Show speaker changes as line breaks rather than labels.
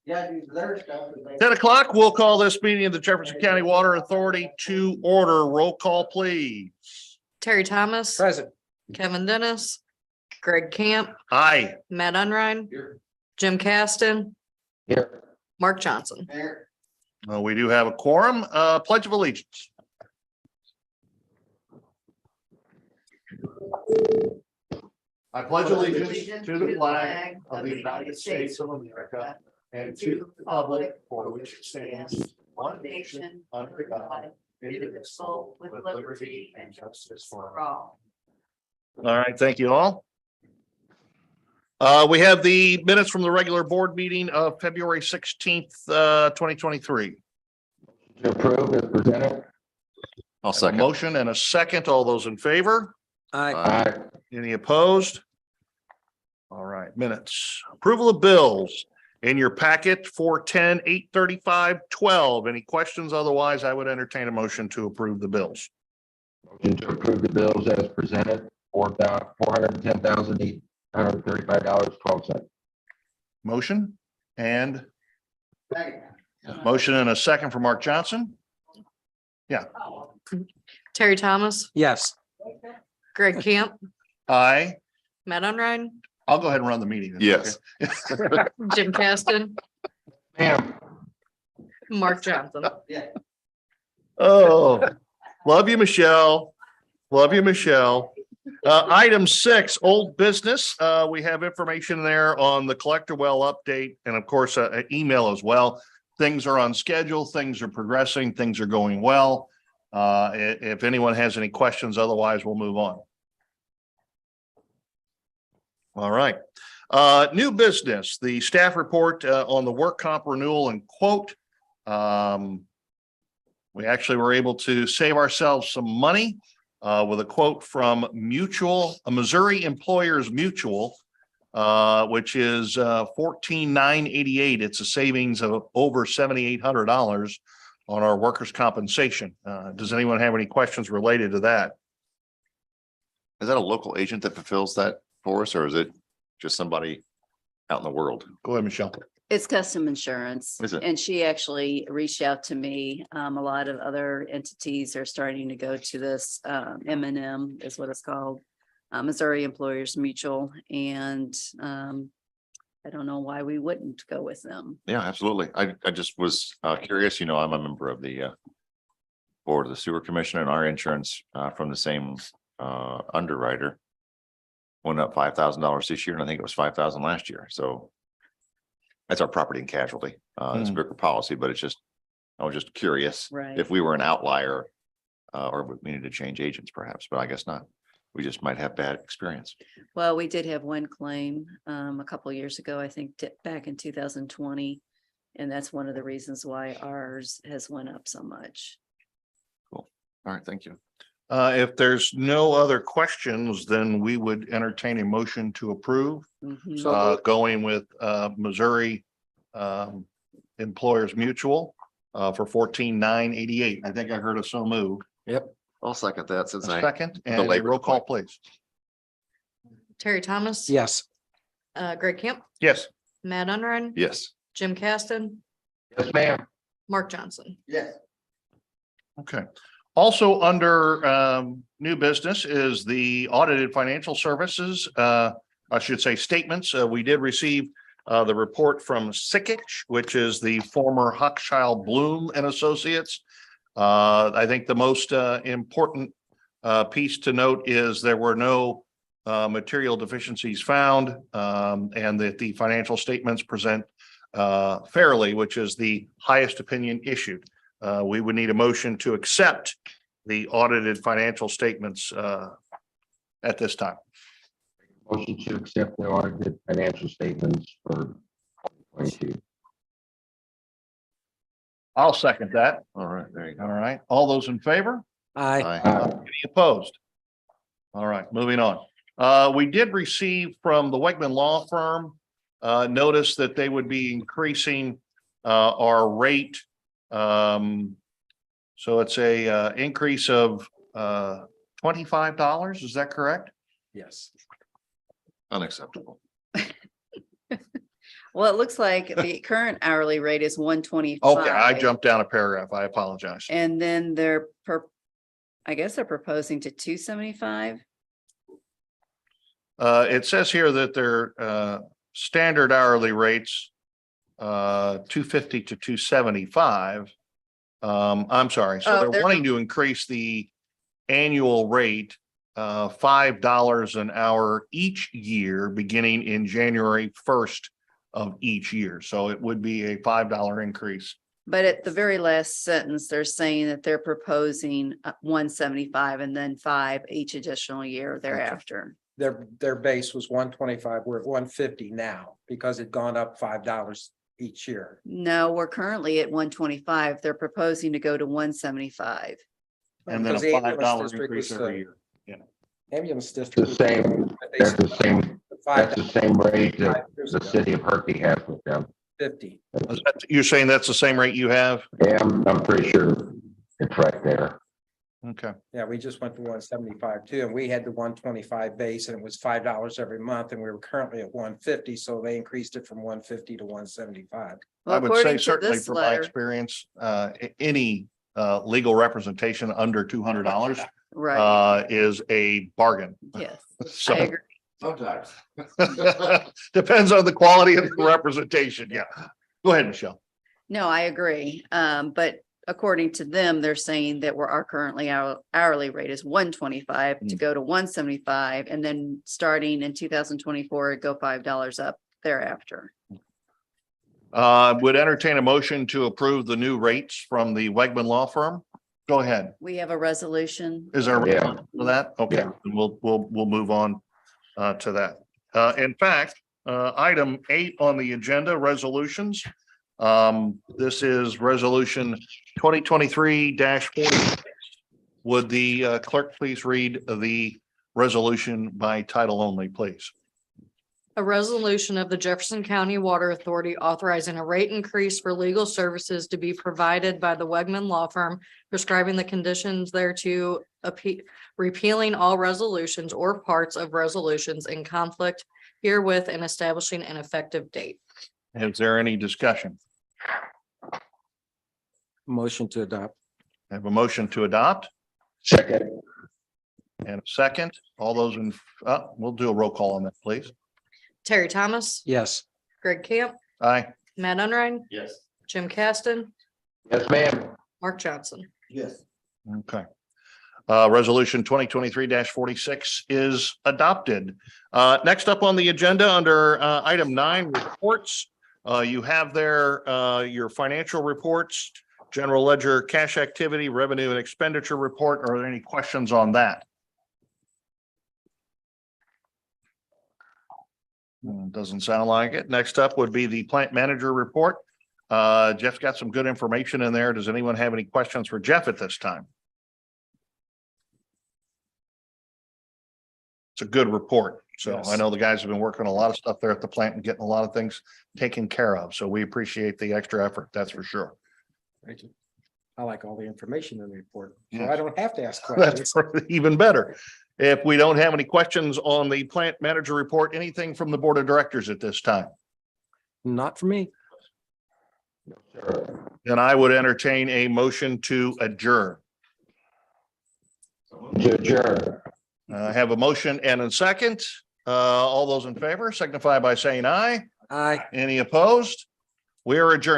10 o'clock, we'll call this meeting of the Jefferson County Water Authority to order. Roll call, please.
Terry Thomas.
Present.
Kevin Dennis. Greg Camp.
Aye.
Matt Unrein.
Here.
Jim Caston.
Here.
Mark Johnson.
We do have a quorum. Pledge of Allegiance. I pledge allegiance to the flag of the United States of America and to the republic for which it stands, one nation, under God, indivisible, with liberty and justice for all. All right, thank you all. We have the minutes from the regular board meeting of February 16th, 2023.
To approve as presented.
I'll second. Motion and a second. All those in favor?
Aye.
Any opposed? All right, minutes. Approval of bills in your packet, 410, 835, 12. Any questions? Otherwise, I would entertain a motion to approve the bills.
Motion to approve the bills as presented, $410,835.12.
Motion and motion and a second for Mark Johnson. Yeah.
Terry Thomas.
Yes.
Greg Camp.
Aye.
Matt Unrein.
I'll go ahead and run the meeting.
Yes.
Okay.
Jim Caston.
Ma'am.
Mark Johnson.
Oh, love you, Michelle. Love you, Michelle. Item 6, old business. We have information there on the collector well update and of course, an email as well. Things are on schedule. Things are progressing. Things are going well. If anyone has any questions, otherwise we'll move on. All right. New business, the staff report on the work comp renewal and quote. We actually were able to save ourselves some money with a quote from Missouri Employers Mutual, which is $14,988. It's a savings of over $7,800 on our workers' compensation. Does anyone have any questions related to that?
Is that a local agent that fulfills that for us, or is it just somebody out in the world?
Go ahead, Michelle.
It's custom insurance.
Is it?
And she actually reached out to me. A lot of other entities are starting to go to this, M&M is what it's called. Missouri Employers Mutual, and I don't know why we wouldn't go with them.
Yeah, absolutely. I just was curious, I'm a member of the board of the sewer commission, and our insurance from the same underwriter went up $5,000 this year, and I think it was $5,000 last year. So that's our property and casualty. It's a bigger policy, but I was just curious
Right.
if we were an outlier or we needed to change agents perhaps, but I guess not. We just might have bad experience.
Well, we did have one claim a couple years ago, I think back in 2020. And that's one of the reasons why ours has went up so much.
Cool. All right. Thank you.
If there's no other questions, then we would entertain a motion to approve.
Mhm.
Going with Missouri Employers Mutual for $14,988. I think I heard a so move.
Yep.
I'll second that since
A second and a
labor
roll call,
point.
please.
Terry Thomas.
Yes.
Greg Camp.
Yes.
Matt Unrein.
Yes.
Jim Caston.
Yes, ma'am.
Mark Johnson.
Okay. Also under new business is the audited financial services. I should say statements. We did receive the report from Sickich, which is the former Hochschild Bloom and Associates. I think the most important piece to note is there were no material deficiencies found, and that the financial statements present fairly, which is the highest opinion issued. We would need a motion to accept the audited financial statements at this time.
Motion to accept the audited financial statements for 2022.
I'll second that.
All right. There you go.
All right. All those in favor?
Aye.
Any opposed? All right, moving on. We did receive from the Wegman Law Firm notice that they would be increasing our rate. So it's a increase of $25. Is that correct?
Yes.
Unacceptable.
Well, it looks like the current hourly rate is 125.
Okay, I jumped down a paragraph. I apologize.
And then I guess they're proposing to 275.
It says here that their standard hourly rates 250 to 275. I'm sorry. So
Oh,
they're
they're-
wanting to increase the annual rate $5 an hour each year, beginning in January 1st of each year. So it would be a $5 increase.
But at the very last sentence, they're saying that they're proposing 175 and then 5 each additional year thereafter.
Their base was 125. We're at 150 now because it gone up $5 each year.
No, we're currently at 125. They're proposing to go to 175.
And then a
Because the ambulance
$5
district
increase
was,
every year.
Ambulance
The
district.
same,
but they
that's the
said
same, that's the same rate that
years
the
ago,
city of Herky has with them.
50.
You're saying that's the same rate you have?
Yeah, I'm pretty sure it's right there.
Okay.
Yeah, we just went to 175 too, and we had the 125 base and it was $5 every month, and we were currently at 150, so they increased it from 150 to 175.
Well,
I would say
according to
certainly
this
from my
letter,
experience, any legal representation under $200
right,
is a bargain.
yes, I
So
agree.
Sometimes.
depends on the quality of the representation. Yeah. Go ahead, Michelle.
No, I agree. But according to them, they're saying that our currently hourly rate is 125 to go to 175, and then starting in 2024, it'd go $5 up thereafter.
Would entertain a motion to approve the new rates from the Wegman Law Firm. Go ahead.
We have a resolution.
Is there a
Yeah.
resolution for that? Okay,
Yeah.
and we'll move on to that. In fact, item 8 on the agenda, resolutions. This is resolution 2023-40. Would the clerk please read the resolution by title only, please?
A resolution of the Jefferson County Water Authority authorizing a rate increase for legal services to be provided by the Wegman Law Firm, prescribing the conditions thereto, repealing all resolutions or parts of resolutions in conflict herewith and establishing an effective date.
Is there any discussion?
Motion to adopt.
I have a motion to adopt
Second,
and a second. All those in, we'll do a roll call on that, please.
Terry Thomas,
Yes.
Greg Camp,
Aye.
Matt Unrein,
Yes.
Jim Caston,
yes, ma'am.
Mark Johnson.
Yes.
Okay. Resolution 2023-46 is adopted. Next up on the agenda under item 9, reports. You have there your financial reports, general ledger, cash activity, revenue and expenditure report. Are there any questions on that? Doesn't sound like it. Next up would be the plant manager report. Jeff's got some good information in there. Does anyone have any questions for Jeff at this time? It's a good report. So
Yes.
I know the guys have been working a lot of stuff there at the plant and getting a lot of things taken care of. So we appreciate the extra effort. That's for sure.
Thank you. I like all the information in the report, so
Yes.
I don't have to ask questions.
That's even better. If we don't have any questions on the plant manager report, anything from the board of directors at this time?
Not for me.
Sure.
Then I would entertain a motion to adjourn.
To adjourn.
I have a motion and a second. All those in favor signify by saying aye.
Aye.
Any opposed? We are adjourned.